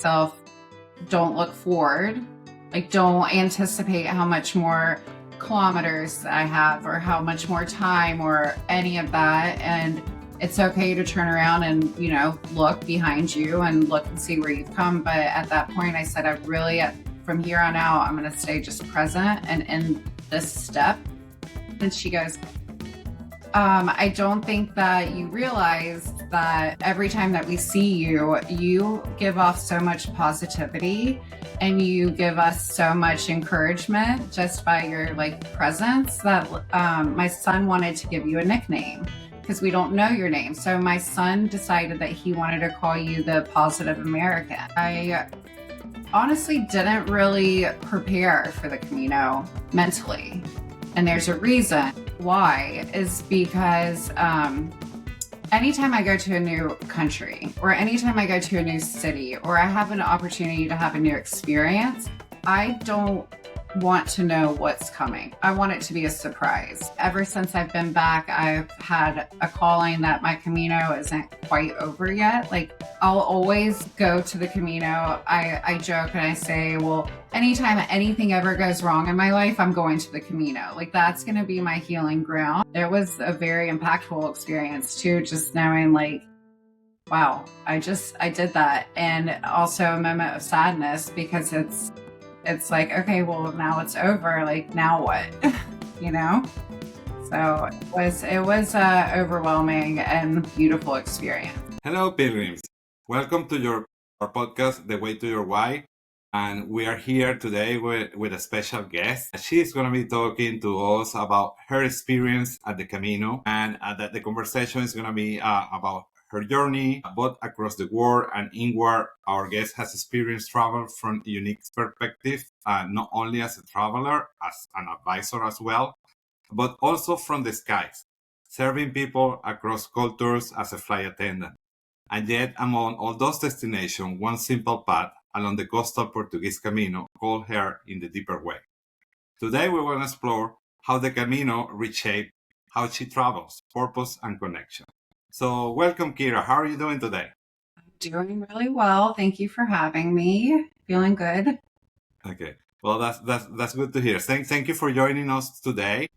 myself, don't look forward. Like, don't anticipate how much more kilometers I have or how much more time or any of that. And it's okay to turn around and, look behind you and look and see where you've come. But at that point, I said, from here on out, I'm going to stay just present and in this step. And she goes, I don't think that you realize that every time that we see you, you give off so much positivity and you give us so much encouragement just by your presence that my son wanted to give you a nickname because we don't know your name. So my son decided that he wanted to call you the Positive American. I honestly didn't really prepare for the Camino mentally. And there's a reason why, is because anytime I go to a new country or anytime I go to a new city or I have an opportunity to have a new experience, I don't want to know what's coming. I want it to be a surprise. Ever since I've been back, I've had a calling that my Camino isn't quite over yet. I'll always go to the Camino. I joke and I say, well, anytime anything ever goes wrong in my life, I'm going to the Camino. That's going to be my healing ground. It was a very impactful experience too, just knowing wow, I did that. And also a moment of sadness because it's okay, well, now it's over. Now what? So it was overwhelming and beautiful experience. Hello, Pilgrims. Welcome to our podcast, The Way to Your Why. And we are here today with a special guest. She's going to be talking to us about her experience at the Camino. And the conversation is going to be about her journey, both across the world and inward. Our guest has experienced travel from a unique perspective, not only as a traveler, as an advisor as well, but also from the skies, serving people across cultures as a flight attendant. And yet, among all those destinations, one simple path along the Coastal Portuguese Camino called her in the deeper way. Today, we will explore how the Camino reshaped how she travels, purpose, and connection. So welcome, Kira. How are you doing today? I'm doing really well. Thank you for having me. Feeling good. Okay. Well, that's good to hear. Thank you for joining us today.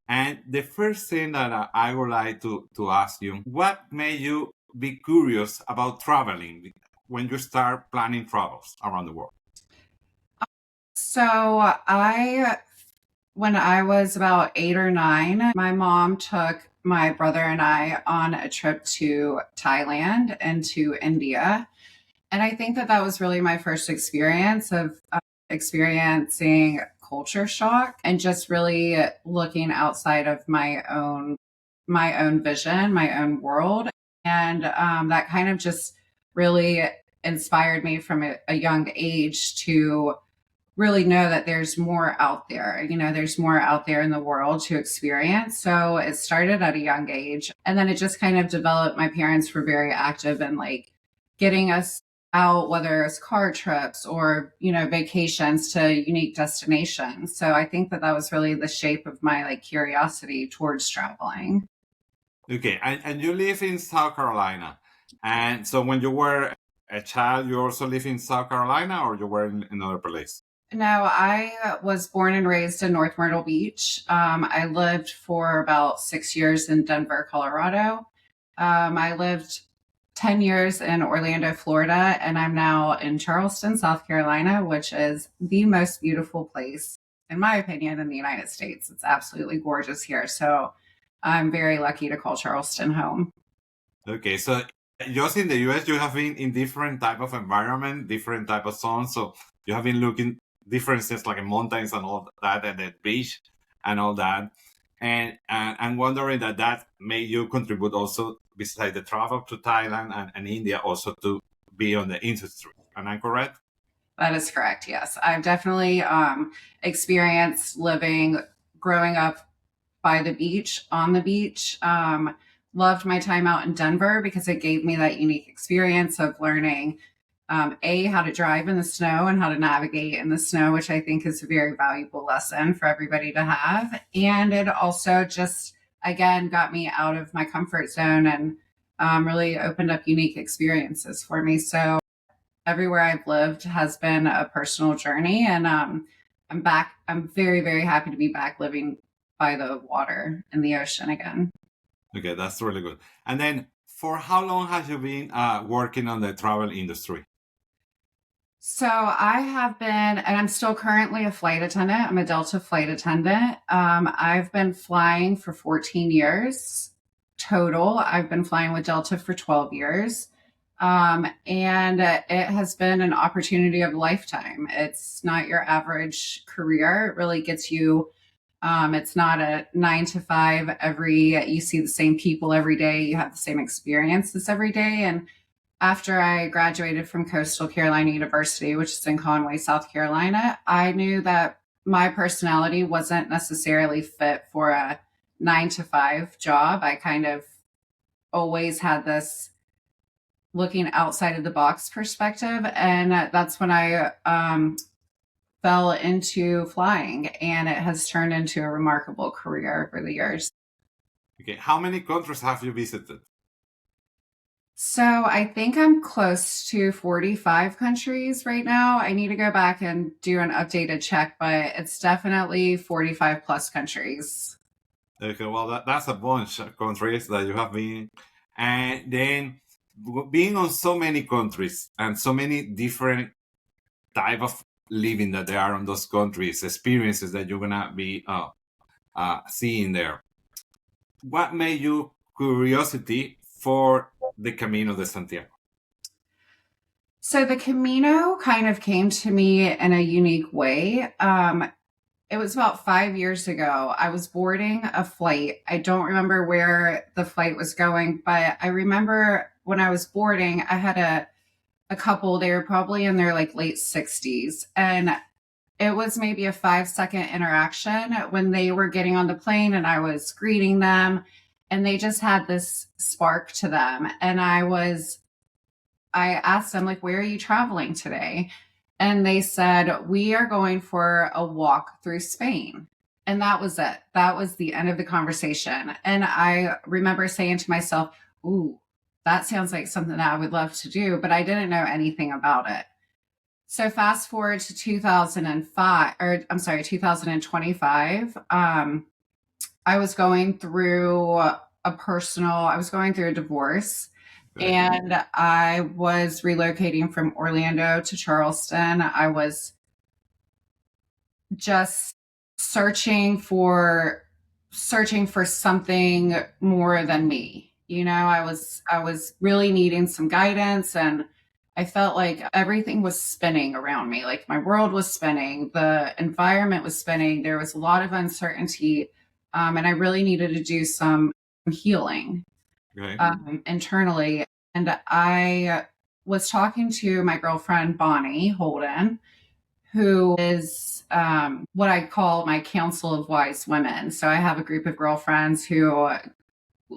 And the first thing that I would like to ask you, what made you be curious about traveling when you start planning travels around the world? So when I was about 8 or 9, my mom took my brother and I on a trip to Thailand and to India. And I think that was really my first experience of experiencing culture shock and just really looking outside of my own vision, my own world. And that kind of just really inspired me from a young age to really know that there's more out there. There's more out there in the world to experience. So it started at a young age. And then it just kind of developed. My parents were very active in getting us out, whether it's car trips or, vacations to unique destinations. So I think that was really the shape of my curiosity towards traveling. Okay. And you live in South Carolina. And so when you were a child, you also live in South Carolina, or you were in another place? No, I was born and raised in North Myrtle Beach. I lived for about 6 years in Denver, Colorado. I lived 10 years in Orlando, Florida, and I'm now in Charleston, South Carolina, which is the most beautiful place, in my opinion, in the United States. It's absolutely gorgeous here. So I'm very lucky to call Charleston home. Okay, so just in the US, you have been in different type of environment, different type of zones. So you have been looking differences like in mountains and all that, and the beach and all that. And I'm wondering that made you contribute also, besides the travel to Thailand and India, also to be on the industry. Am I correct? That is correct. Yes. I've definitely experienced growing up by the beach, on the beach. Loved my time out in Denver because it gave me that unique experience of learning how to drive in the snow and how to navigate in the snow, which I think is a very valuable lesson for everybody to have. And it also just, again, got me out of my comfort zone and really opened up unique experiences for me. So everywhere I've lived has been a personal journey, and I'm back. I'm very, very happy to be back living by the water in the ocean again. Okay, that's really good. And then, for how long have you been working on the travel industry? So I have been, and I'm still currently a flight attendant. I'm a Delta flight attendant. I've been flying for 14 years total. I've been flying with Delta for 12 years. And it has been an opportunity of a lifetime. It's not your average career. It really gets you. It's not a 9 to 5 you see the same people every day. You have the same experiences every day. And after I graduated from Coastal Carolina University, which is in Conway, South Carolina, I knew that my personality wasn't necessarily fit for a 9 to 5 job. I kind of always had this looking outside of the box perspective. And that's when I fell into flying, and it has turned into a remarkable career over the years. Okay, how many countries have you visited? So I think I'm close to 45 countries right now. I need to go back and do an updated check, but it's definitely 45 plus countries. Okay, well, that's a bunch of countries that you have been. And then, being on so many countries and so many different type of living that there are on those countries, experiences that you're gonna be seeing there. What made you curiosity for the Camino de Santiago? So the Camino kind of came to me in a unique way. It was about 5 years ago. I was boarding a flight. I don't remember where the flight was going, but I remember when I was boarding, I had a couple, they were probably in their like late 60s. And it was maybe a 5 second interaction when they were getting on the plane and I was greeting them, and they just had this spark to them. And I asked them, like, where are you traveling today? And they said, we are going for a walk through Spain. And that was it. That was the end of the conversation. And I remember saying to myself, ooh, that sounds like something that I would love to do, but I didn't know anything about it. So fast forward to 2005, or I'm sorry, 2025. I was going through I was going through a divorce, and I was relocating from Orlando to Charleston. I was just searching for something more than me. I was really needing some guidance, and I felt like everything was spinning around me. Like my world was spinning, the environment was spinning. There was a lot of uncertainty, and I really needed to do some healing internally. And I was talking to my girlfriend, Bonnie Holden, who is what I call my council of wise women. So I have a group of girlfriends who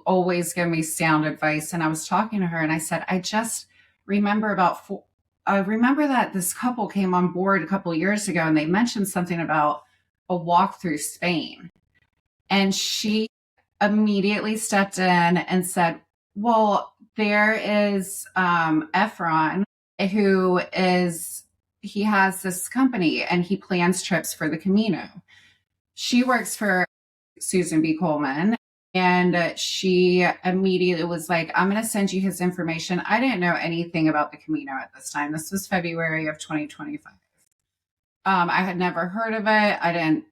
always give me sound advice. And I was talking to her and I said, I just remember I remember that this couple came on board a couple of years ago and they mentioned something about a walk through Spain. And she immediately stepped in and said, well, there is Efrain, he has this company and he plans trips for the Camino. She works for Susan B. Coleman, and she immediately was like, I'm going to send you his information. I didn't know anything about the Camino at this time. This was February of 2025. I had never heard of it.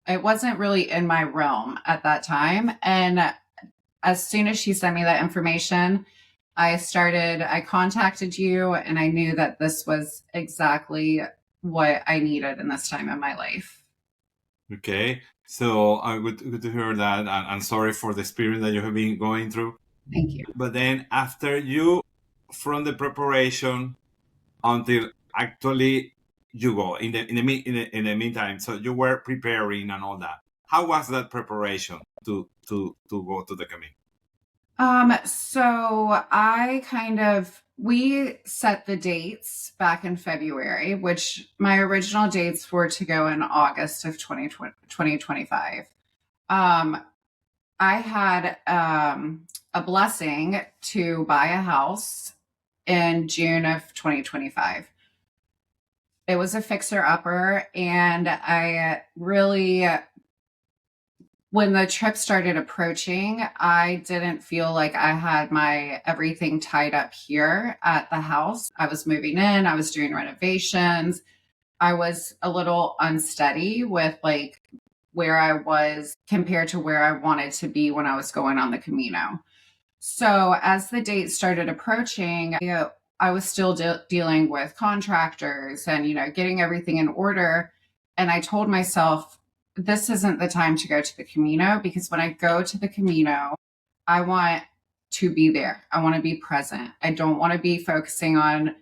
It wasn't really in my realm at that time. And as soon as she sent me that information, I contacted you, and I knew that this was exactly what I needed in this time in my life. Okay. So good to hear that. And sorry for the experience that you have been going through. Thank you. But then from the preparation until actually you go in the meantime, so you were preparing and all that. How was that preparation to go to the Camino? So we set the dates back in February, which my original dates were to go in August of 2025. I had a blessing to buy a house in June of 2025. It was a fixer-upper, and I really, when the trip started approaching, I didn't feel like I had my everything tied up here at the house. I was moving in, I was doing renovations. I was a little unsteady with like where I was compared to where I wanted to be when I was going on the Camino. So as the date started approaching, I was still dealing with contractors and, getting everything in order. And I told myself, this isn't the time to go to the Camino, because when I go to the Camino, I want to be there. I want to be present. I don't want to be focusing on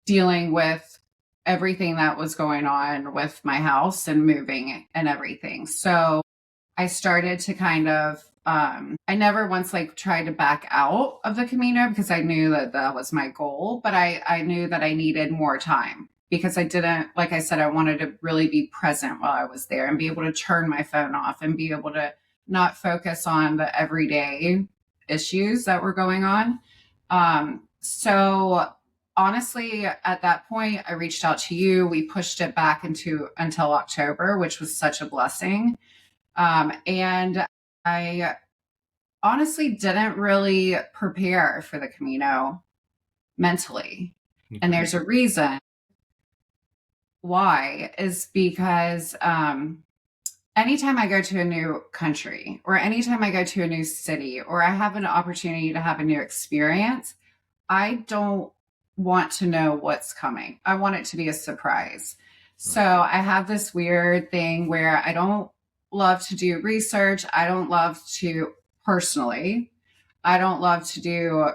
dealing with everything that was going on with my house and moving and everything. So I started to kind of, I never once like tried to back out of the Camino because I knew that that was my goal, but I knew that I needed more time because I didn't, like I said, I wanted to really be present while I was there and be able to turn my phone off and be able to not focus on the everyday issues that were going on. So honestly, at that point, I reached out to you. We pushed it back until October, which was such a blessing. And I honestly didn't really prepare for the Camino mentally. And there's a reason why, is because anytime I go to a new country or anytime I go to a new city or I have an opportunity to have a new experience, I don't want to know what's coming. I want it to be a surprise. So I have this weird thing where I don't love to do research. I don't love to do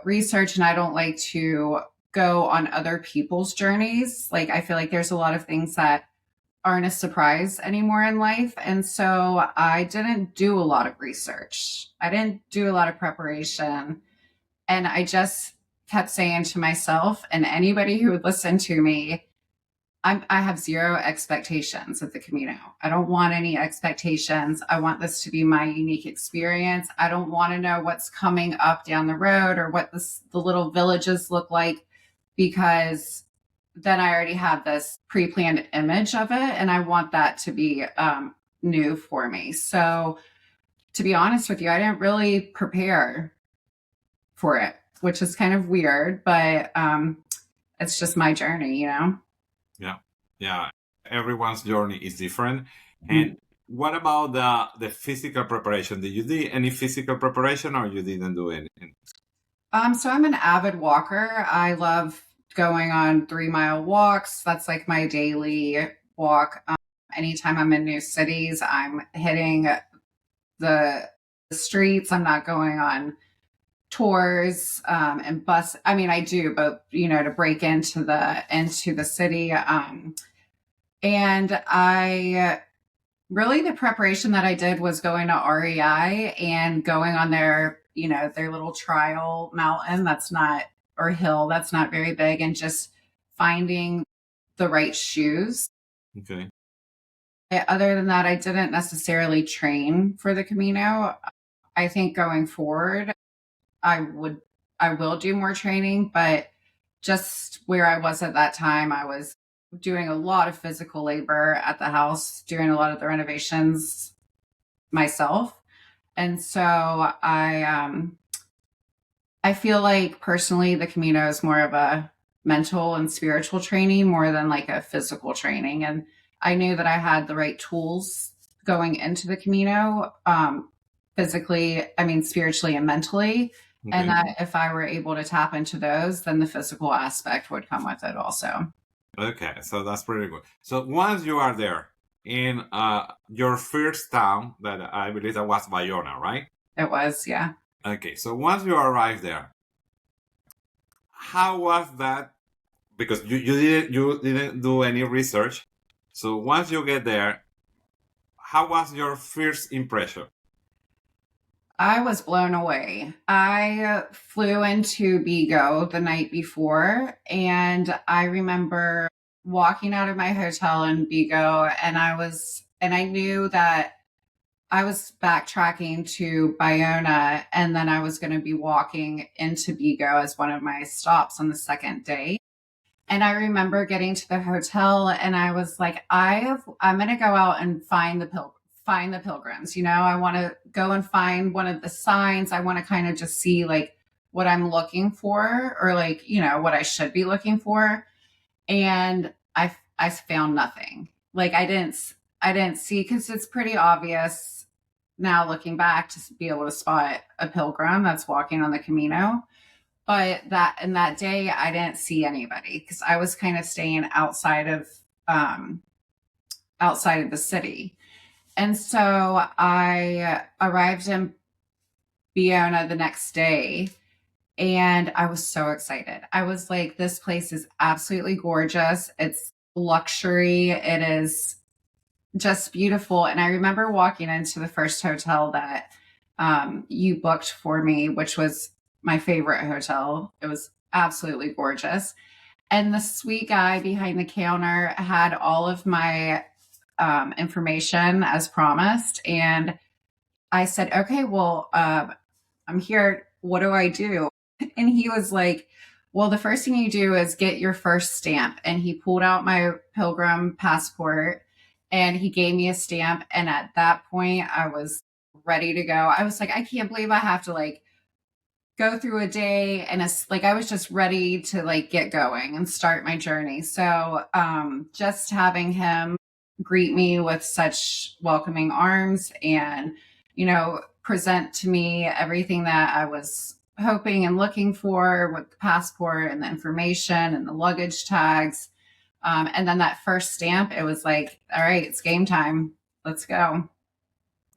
research, and I don't like to go on other people's journeys. Like, I feel like there's a lot of things that aren't a surprise anymore in life. And so I didn't do a lot of research. I didn't do a lot of preparation. And I just kept saying to myself and anybody who would listen to me, I have zero expectations of the Camino. I don't want any expectations. I want this to be my unique experience. I don't want to know what's coming up down the road or what the little villages look like, because then I already have this pre-planned image of it, and I want that to be new for me. So to be honest with you, I didn't really prepare for it, which is kind of weird, but it's just my journey, Yeah. Everyone's journey is different. And what about the physical preparation? Did you do any physical preparation, or you didn't do anything? So I'm an avid walker. I love going on 3-mile walks. That's like my daily walk. Anytime I'm in new cities, I'm hitting the streets. I'm not going on tours and bus. I mean, I do, but to break into the city. And the preparation that I did was going to REI and going on their little trial mountain hill that's not very big, and just finding the right shoes. Okay. Other than that, I didn't necessarily train for the Camino. I think going forward, I will do more training, but just where I was at that time, I was doing a lot of physical labor at the house, doing a lot of the renovations myself. And so I feel like personally the Camino is more of a mental and spiritual training more than like a physical training. And I knew that I had the right tools going into the Camino, spiritually and mentally. Okay. And that if I were able to tap into those, then the physical aspect would come with it also. Okay, so that's pretty good. So once you are there in your first town, that I believe that was Baiona, right? It was, yeah. Okay, so once you arrived there, how was that? Because you didn't do any research. So once you get there, how was your first impression? I was blown away. I flew into Vigo the night before, and I remember walking out of my hotel in Vigo, and I knew that I was backtracking to Baiona, and then I was going to be walking into Vigo as one of my stops on the second day. And I remember getting to the hotel, and I was like, I'm going to go out and find the pilgrims. I want to go and find one of the signs. I want to kind of just see like what I'm looking for, or like what I should be looking for. And I found nothing. Like I didn't see, because it's pretty obvious now looking back to be able to spot a pilgrim that's walking on the Camino. But that day I didn't see anybody, because I was kind of staying um, outside of the city. And so I arrived in Baiona the next day, and I was so excited. I was like, this place is absolutely gorgeous. It's luxury. It is just beautiful. And I remember walking into the first hotel that you booked for me, which was my favorite hotel. It was absolutely gorgeous. And the sweet guy behind the counter had all of my information as promised. And I said, okay, well, I'm here. What do I do? And he was like, well, the first thing you do is get your first stamp. And he pulled out my Pilgrim passport and he gave me a stamp. And at that point, I was ready to go. I was like, I can't believe I have to like go through a day. And it's like I was just ready to like get going and start my journey. So just having him greet me with such welcoming arms and present to me everything that I was hoping and looking for with the passport and the information and the luggage tags. And then that first stamp, it was like, all right, it's game time. Let's go.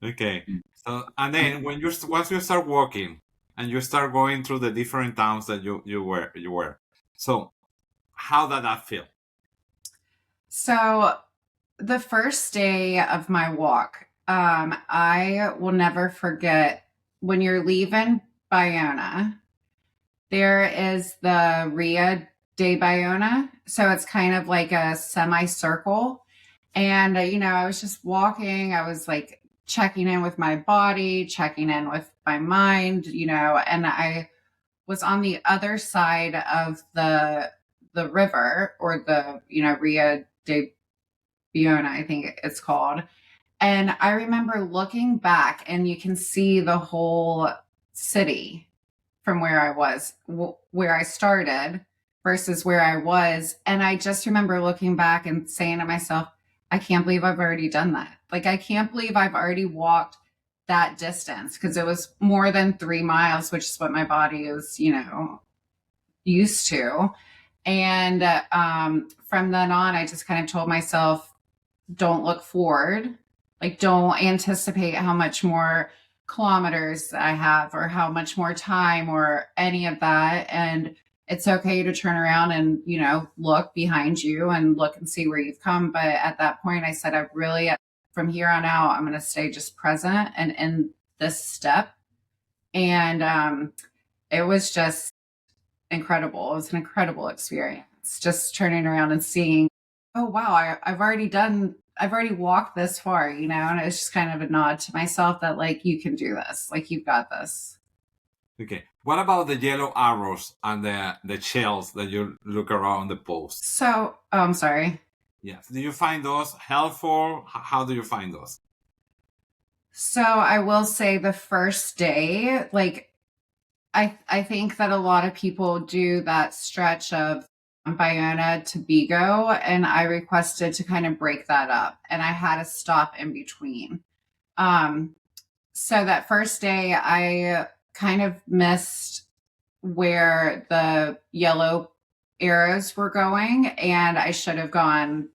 Okay. So, and then once you start walking and you start going through the different towns that you were, so how did that feel? So the first day of my walk, I will never forget when you're leaving Baiona, there is the Ria de Baiona. So it's kind of like a semicircle. And, I was just walking. I was like checking in with my body, checking in with my mind, and I was on the other side of the river, or the, Ria de Baiona, I think it's called. And I remember looking back, and you can see the whole city from where I was, where I started versus where I was. And I just remember looking back and saying to myself, I can't believe I've already done that. Like, I can't believe I've already walked that distance, because it was more than 3 miles, which is what my body is, used to. And from then on, I just kind of told myself, don't look forward. Like, don't anticipate how much more kilometers I have, or how much more time, or any of that. And it's okay to turn around and, look behind you and look and see where you've come. But at that point, I said, from here on out, I'm going to stay just present and in this step. And it was just incredible. It was an incredible experience, just turning around and seeing, oh, wow, I've already walked this far, and it's just kind of a nod to myself that like, you can do this, like, you've got this. Okay. What about the yellow arrows and the shells that you look around the post? So, I'm sorry. Yes. Do you find those helpful? How do you find those? So I will say the first day, like, I think that a lot of people do that stretch of Baiona to Vigo, and I requested to kind of break that up, and I had to stop in between. So that first day, I kind of missed where the yellow arrows were going, and I should have gone,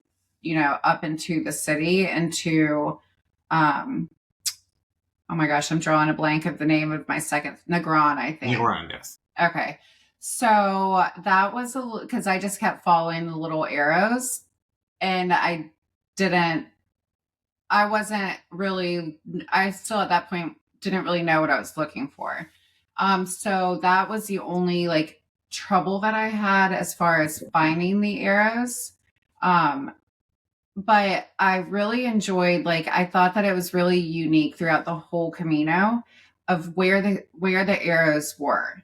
up into the city, into oh my gosh, I'm drawing a blank of the name of my second, Negron, I think. Negron, yes. Okay. So that was because I just kept following the little arrows, and I still at that point didn't really know what I was looking for. So that was the only like trouble that I had as far as finding the arrows. but I really enjoyed, like, I thought that it was really unique throughout the whole Camino of where the arrows were.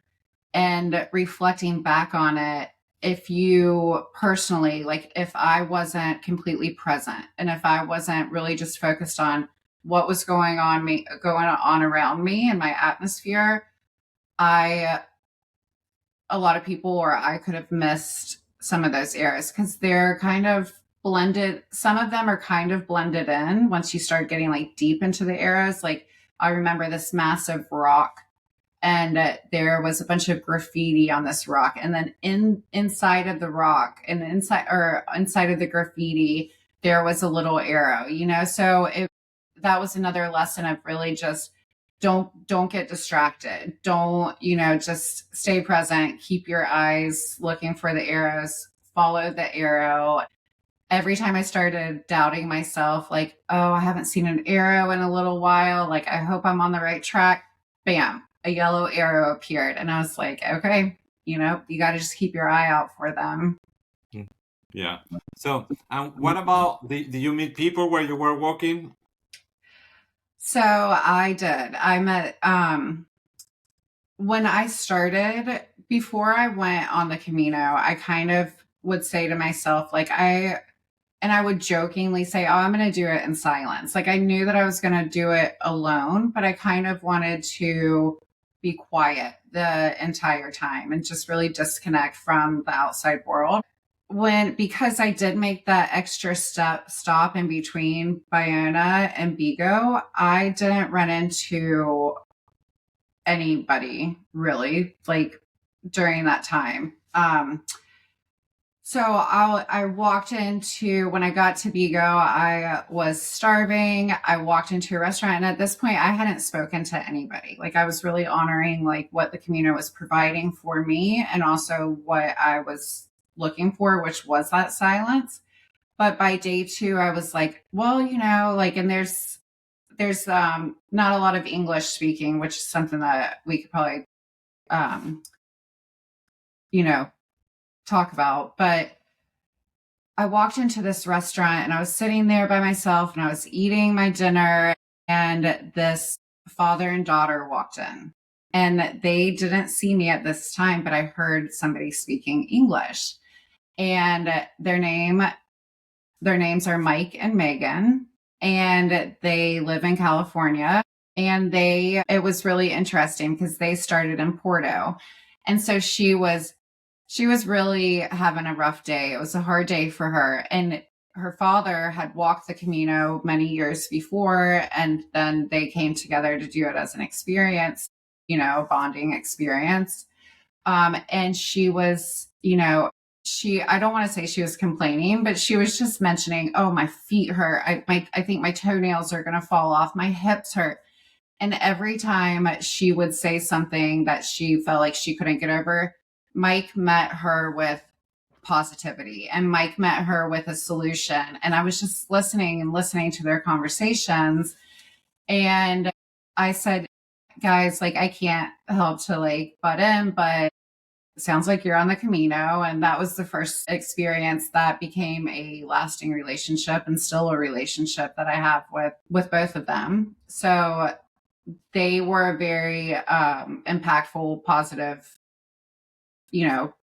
And reflecting back on it, if you personally, like, if I wasn't completely present and if I wasn't really just focused on what was going on around me and my atmosphere, I a lot of people, or I could have missed some of those areas because they're kind of blended. Some of them are kind of blended in once you start getting like deep into the areas. Like, I remember this massive rock, and there was a bunch of graffiti on this rock, and then inside of the rock and inside of the graffiti there was a little arrow, so that was another lesson of really just don't get distracted. Don't, just stay present, keep your eyes looking for the arrows, follow the arrow. Every time I started doubting myself, like, oh, I haven't seen an arrow in a little while, like, I hope I'm on the right track, bam, a yellow arrow appeared. And I was like, okay, you got to just keep your eye out for them. Yeah. So, what about, did you meet people where you were walking? So I did. I met, when I started, before I went on the Camino, I kind of would say to myself, like, I would jokingly say, oh, I'm going to do it in silence. Like, I knew that I was going to do it alone, but I kind of wanted to be quiet the entire time and just really disconnect from the outside world. Because I did make that extra stop in between Baiona and Vigo, I didn't run into anybody really, like, during that time. So I walked into, when I got to Vigo, I was starving. I walked into a restaurant, and at this point I hadn't spoken to anybody. Like, I was really honoring like what the Camino was providing for me and also what I was looking for, which was that silence. But by day 2, I was like, well, like, and there's not a lot of English speaking, which is something that we could probably talk about. But I walked into this restaurant and I was sitting there by myself and I was eating my dinner, and this father and daughter walked in, and they didn't see me at this time, but I heard somebody speaking English, and their names are Mike and Megan, and they live in California. And it was really interesting because they started in Porto. And so she was really having a rough day. It was a hard day for her. And her father had walked the Camino many years before, and then they came together to do it as an experience, bonding experience. And she was, I don't want to say she was complaining, but she was just mentioning, oh, my feet hurt. I think my toenails are going to fall off. My hips hurt. And every time she would say something that she felt like she couldn't get over, Mike met her with positivity, and Mike met her with a solution. And I was just listening to their conversations. And I said, guys, like, I can't help to like butt in, but it sounds like you're on the Camino. And that was the first experience that became a lasting relationship, and still a relationship that I have with both of them. So they were very impactful, positive,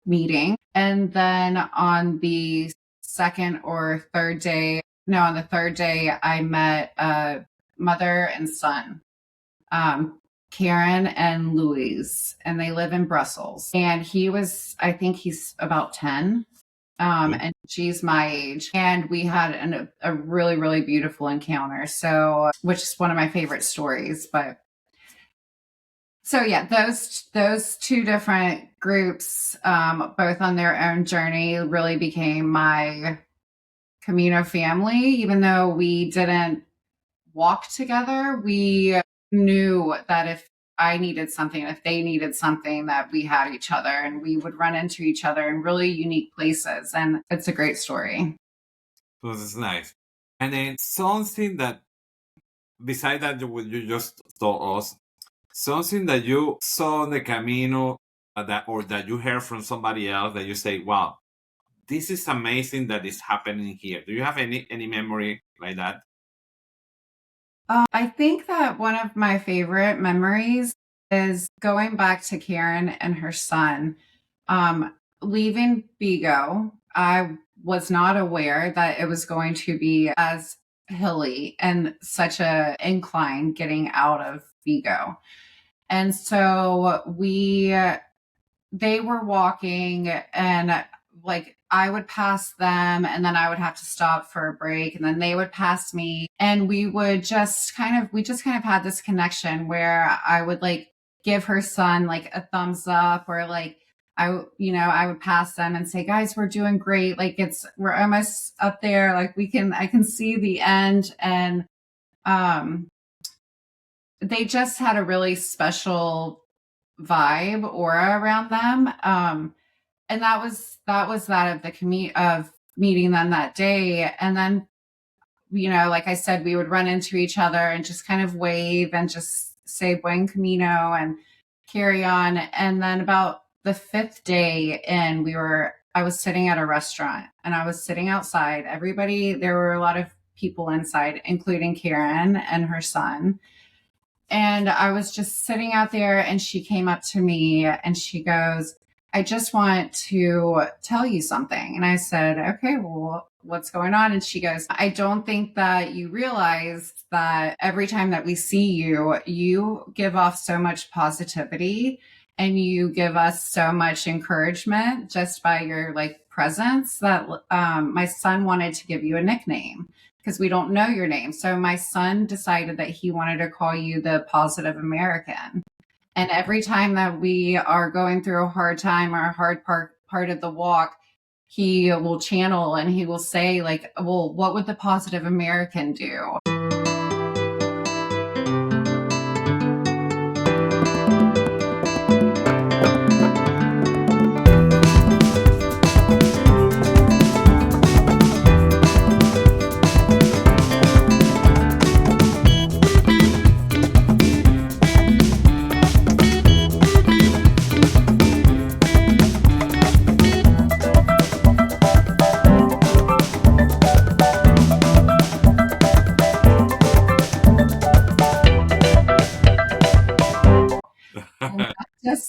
meeting. And then on the third day, I met a mother and son, Karen and Louise, and they live in Brussels. And I think he's about 10. And she's my age. And we had a really, really beautiful encounter. So, which is one of my favorite stories. But so yeah, those two different groups, both on their own journey, really became my Camino family. Even though we didn't walk together, we knew that if I needed something, if they needed something, that we had each other, and we would run into each other in really unique places. And it's a great story. This is nice. And then something that, besides that, you just told us, something that you saw on the Camino, that you heard from somebody else, that you say, wow, this is amazing that is happening here. Do you have any memory like that? I think that one of my favorite memories is going back to Karen and her son. Leaving Vigo, I was not aware that it was going to be as hilly and such a incline getting out of Vigo. And so they were walking, and like I would pass them, and then I would have to stop for a break, and then they would pass me, and we just kind of had this connection where I would like give her son like a thumbs up, or like I would pass them and say, guys, we're doing great. Like we're almost up there. Like I can see the end. And they just had a really special vibe, aura around them. And that was that of of meeting them that day. And then, like I said, we would run into each other and just kind of wave and just say Buen Camino and carry on. And then about the 5th day in, I was sitting at a restaurant and I was sitting outside. There were a lot of people inside, including Karen and her son. And I was just sitting out there, and she came up to me and she goes, I just want to tell you something. And I said, okay, well, what's going on? And she goes, I don't think that you realize that every time that we see you, you give off so much positivity and you give us so much encouragement just by your like presence that my son wanted to give you a nickname because we don't know your name. So my son decided that he wanted to call you the Positive American. And every time that we are going through a hard time or a hard part of the walk, he will channel and he will say like, well, what would the Positive American do?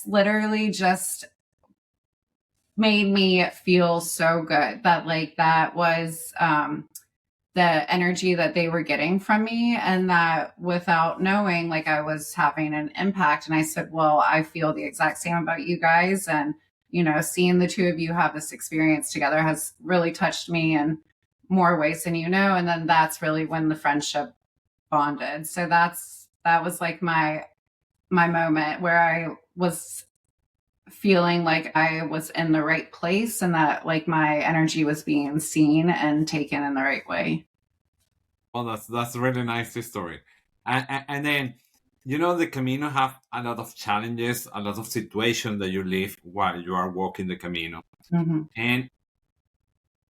Literally just made me feel so good that like that was the energy that they were getting from me, and that without knowing, like I was having an impact. And I said, well, I feel the exact same about you guys, and seeing the two of you have this experience together has really touched me in more ways than you know. And then that's really when the friendship bonded. So that was like my moment where I was feeling like I was in the right place and that like my energy was being seen and taken in the right way. Well, that's a really nice story. And then, the Camino have a lot of challenges, a lot of situations that you live while you are walking the Camino. Mm-hmm. And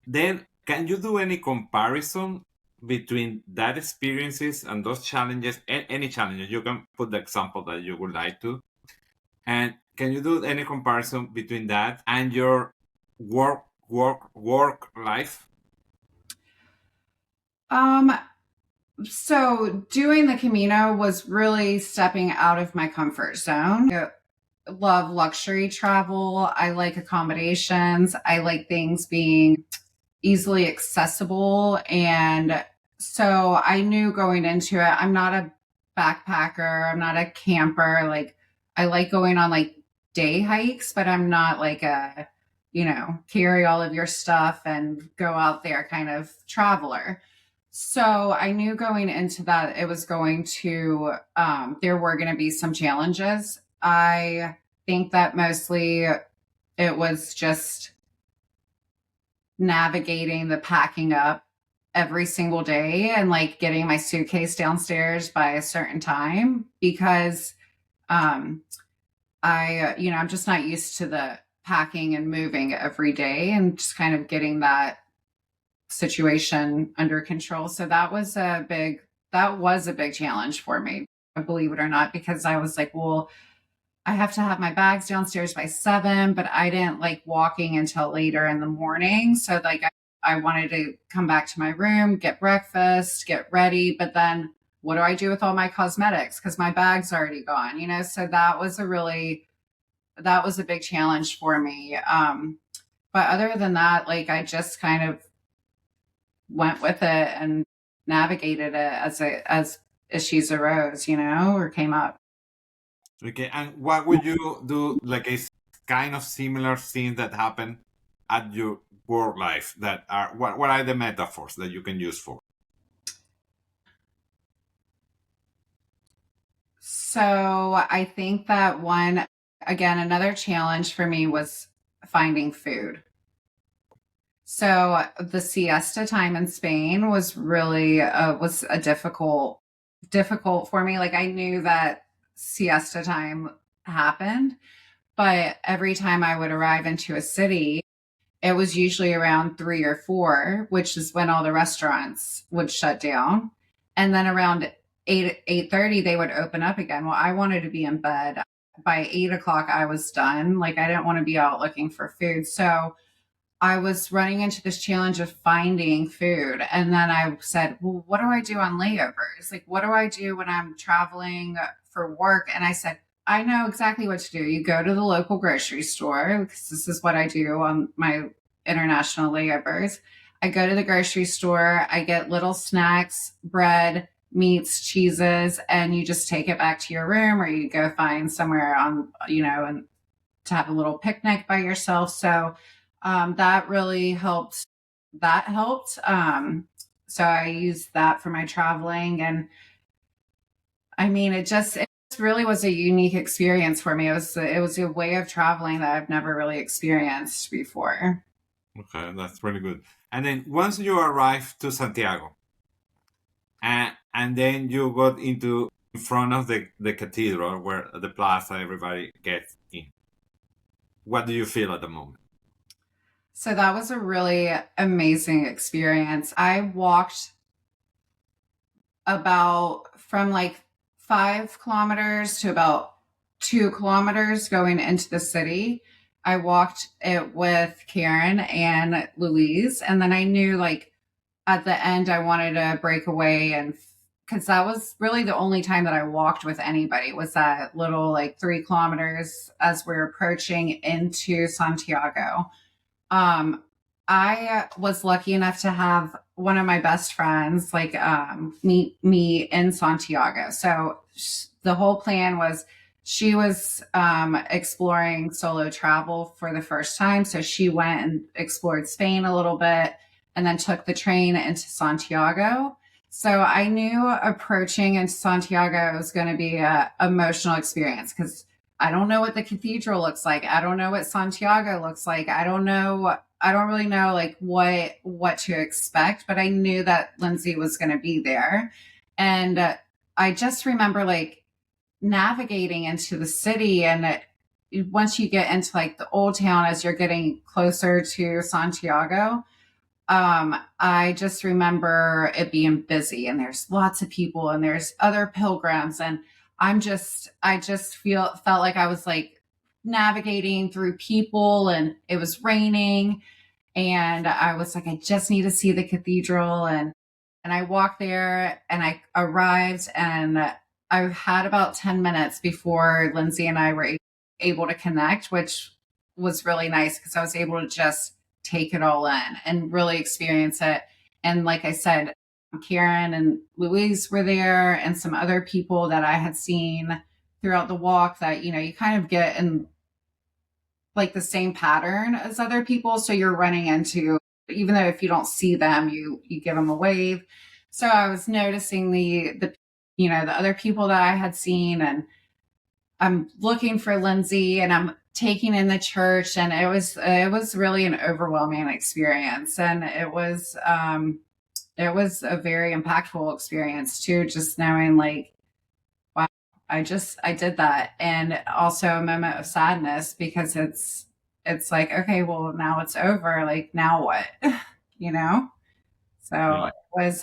then can you do any comparison between that experiences and those challenges, any challenges? You can put the example that you would like to. And can you do any comparison between that and your work life? So doing the Camino was really stepping out of my comfort zone. I love luxury travel. I like accommodations. I like things being easily accessible. And so I knew going into it, I'm not a backpacker. I'm not a camper. Like I like going on like day hikes, but I'm not like a, carry all of your stuff and go out there kind of traveler. So I knew going into that, it was going to, there were going to be some challenges. I think that mostly it was just navigating the packing up every single day and like getting my suitcase downstairs by a certain time because I'm just not used to the packing and moving every day and just kind of getting that situation under control. So that was a big challenge for me, believe it or not, because I was like, well, I have to have my bags downstairs by 7, but I didn't like walking until later in the morning. So like I wanted to come back to my room, get breakfast, get ready, but then what do I do with all my cosmetics? Because my bag's already gone, you know? So that was a big challenge for me. But other than that, like I just kind of went with it and navigated it as issues arose, you know, or came up. Okay, and what would you do, like a kind of similar thing that happened at your work life? That are what are the metaphors that you can use for? So I think that another challenge for me was finding food. So the siesta time in Spain was really was a difficult for me. Like I knew that siesta time happened, but every time I would arrive into a city, it was usually around 3 or 4, which is when all the restaurants would shut down. And then around 8:30, they would open up again. Well, I wanted to be in bed. By 8 o'clock, I was done. Like I didn't want to be out looking for food. So I was running into this challenge of finding food. And then I said, well, what do I do on layovers? Like, what do I do when I'm traveling for work? And I said, I know exactly what to do. You go to the local grocery store, because this is what I do on my international layovers. I go to the grocery store, I get little snacks, bread, meats, cheeses, and you just take it back to your room, or you go find somewhere on, you know, and to have a little picnic by yourself. So that really helped. That helped. So I used that for my traveling. And I mean, it really was a unique experience for me. It was a way of traveling that I've never really experienced before. Okay, that's really good. And then once you arrived to Santiago, and then you got into in front of the cathedral where the plaza everybody gets in. What do you feel at the moment? So that was a really amazing experience. I walked about from like 5 kilometers to about 2 kilometers going into the city. I walked it with Karen and Louise. And then I knew like at the end, I wanted to break away, and because that was really the only time that I walked with anybody, was that little like 3 kilometers as we're approaching into Santiago. Um, I was lucky enough to have one of my best friends like meet me in Santiago. So the whole plan was she was exploring solo travel for the first time. So she went and explored Spain a little bit and then took the train into Santiago. So I knew approaching into Santiago was going to be a emotional experience because I don't know what the cathedral looks like. I don't know what Santiago looks like. I don't really know like what to expect, but I knew that Lindsay was going to be there. And I just remember like navigating into the city, and once you get into like the old town as you're getting closer to Santiago, I just remember it being busy and there's lots of people and there's other pilgrims, and I just felt like I was like navigating through people, and it was raining, and I was like, I just need to see the cathedral. And I walked there and I arrived, and I had about 10 minutes before Lindsay and I were able to connect, which was really nice because I was able to just take it all in and really experience it. And like I said, Karen and Louise were there, and some other people that I had seen throughout the walk that, you know, you kind of get in like the same pattern as other people. So you're running into, even though if you don't see them, you give them a wave. So I was noticing the you know, the other people that I had seen, and I'm looking for Lindsay, and I'm taking in the church, and it was really an overwhelming experience, and it was a very impactful experience too, just knowing like, wow, I did that. And also a moment of sadness because it's like, okay, well now it's over, like now what? You know? So Yeah.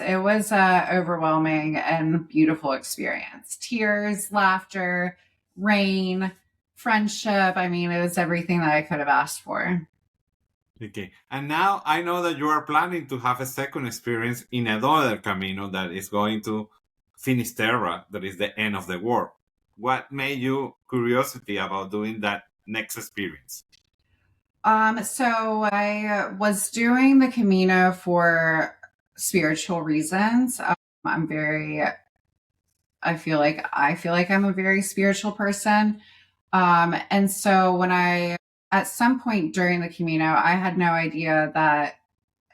it was a overwhelming and beautiful experience. Tears, laughter, rain, friendship. I mean, it was everything that I could have asked for. Okay. And now I know that you are planning to have a second experience in another Camino that is going to Finisterre, that is the end of the world. What made you curiosity about doing that next experience? So I was doing the Camino for spiritual reasons. I feel like I'm a very spiritual person. And so at some point during the Camino, I had no idea that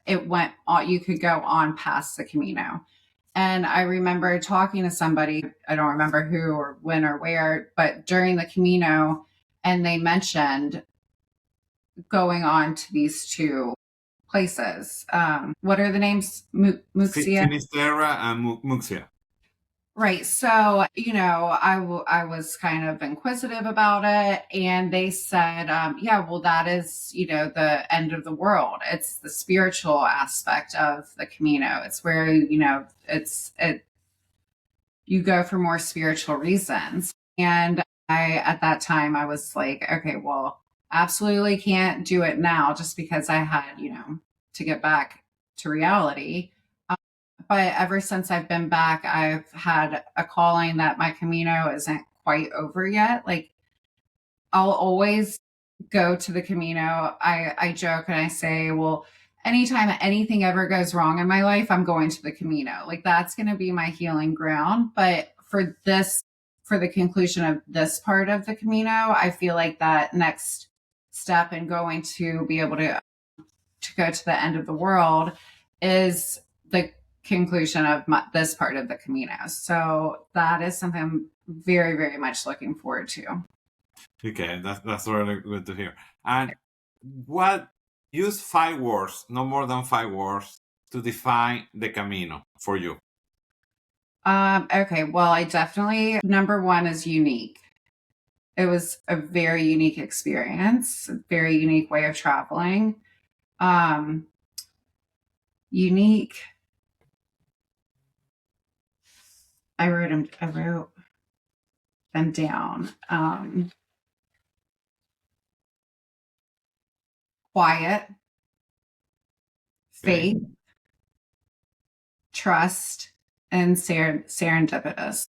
it went on, you could go on past the Camino. And I remember talking to somebody, I don't remember who or when or where, but during the Camino, and they mentioned going on to these two places. What are the names? Muxia? Finisterre and Muxia. Right. So, I was kind of inquisitive about it. And they said, yeah, well, that is, the end of the world. It's the spiritual aspect of the Camino. It's where, you go for more spiritual reasons. And at that time, I was like, okay, well, absolutely can't do it now just because I had, to get back to reality. But ever since I've been back, I've had a calling that my Camino isn't quite over yet. Like, I'll always go to the Camino. I joke and I say, well, anytime anything ever goes wrong in my life, I'm going to the Camino. Like, that's going to be my healing ground. But for the conclusion of this part of the Camino, I feel like that next step in going to be able to go to the end of the world is the conclusion of this part of the Camino. So that is something I'm very, very much looking forward to. Okay, that's really good to hear. And what use 5 words, no more than 5 words, to define the Camino for you? Okay, well, I definitely, number one is unique. It was a very unique experience, a very unique way of traveling. Unique. I wrote them down. Quiet, faith, trust, and serendipitous.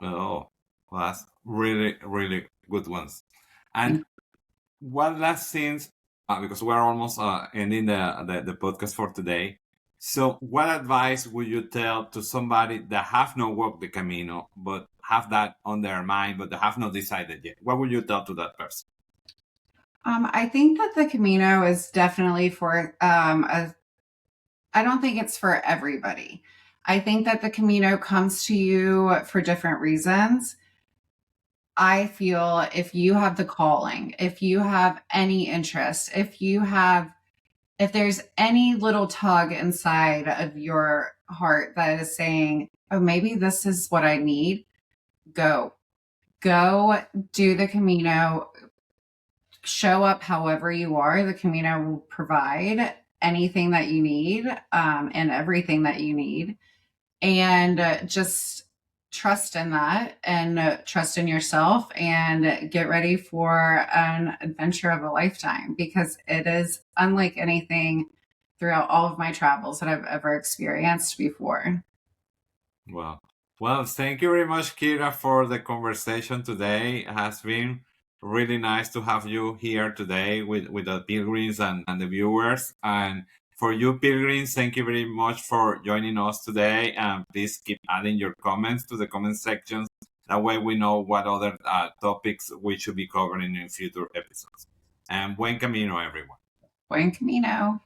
Oh, well, that's really, really good ones. And what last things, because we're almost ending the podcast for today. So what advice would you tell to somebody that have not walked the Camino, but have that on their mind, but they have not decided yet? What would you tell to that person? I think that the Camino is definitely for I don't think it's for everybody. I think that the Camino comes to you for different reasons. I feel if you have the calling, if you have any interest, if there's any little tug inside of your heart that is saying, oh, maybe this is what I need, go do the Camino, show up however you are. The Camino will provide anything that you need, and everything that you need. And just trust in that, and trust in yourself, and get ready for an adventure of a lifetime, because it is unlike anything throughout all of my travels that I've ever experienced before. Well, thank you very much, Kira, for the conversation today. It has been really nice to have you here today with the pilgrims and the viewers. And for you, pilgrims, thank you very much for joining us today. And please keep adding your comments to the comment sections. That way we know what other topics we should be covering in future episodes. And buen camino, everyone. Buen Camino.